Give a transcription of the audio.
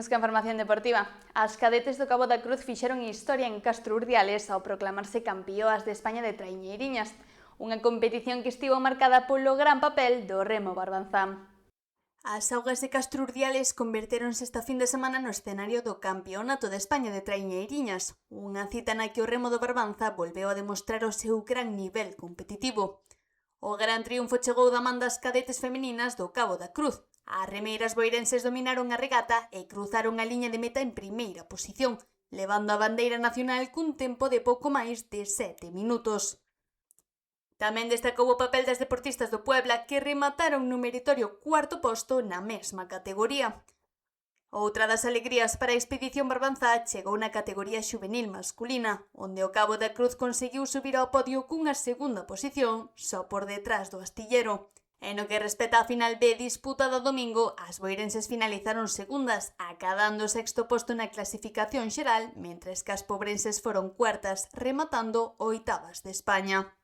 Imos ca información deportiva. As cadetes do Cabo da Cruz fixeron historia en Castro Urdiales ao proclamarse campeoas de España de traiñeiriñas, unha competición que estivo marcada polo gran papel do remo Barbanza. As augas de Castro Urdiales convertéronse esta fin de semana no escenario do Campeonato de España de traiñeiriñas, unha cita na que o remo do Barbanza volveu a demostrar o seu gran nivel competitivo. O gran triunfo chegou da man das cadetes femininas do Cabo da Cruz. As remeiras boirenses dominaron a regata e cruzaron a liña de meta en primeira posición, levando a bandeira nacional cun tempo de pouco máis de 7 minutos. Tamén destacou o papel das deportistas do Puebla que remataron no meritorio cuarto posto na mesma categoría. Outra das alegrías para a expedición Barbanza chegou na categoría xuvenil masculina, onde o Cabo da Cruz conseguiu subir ao podio cunha segunda posición, só por detrás do astillero. E no que respecta á final B disputada o domingo, as boirenses finalizaron segundas, acadando o sexto posto na clasificación xeral, mentres que as pobrenses foron cuartas, rematando oitavas de España.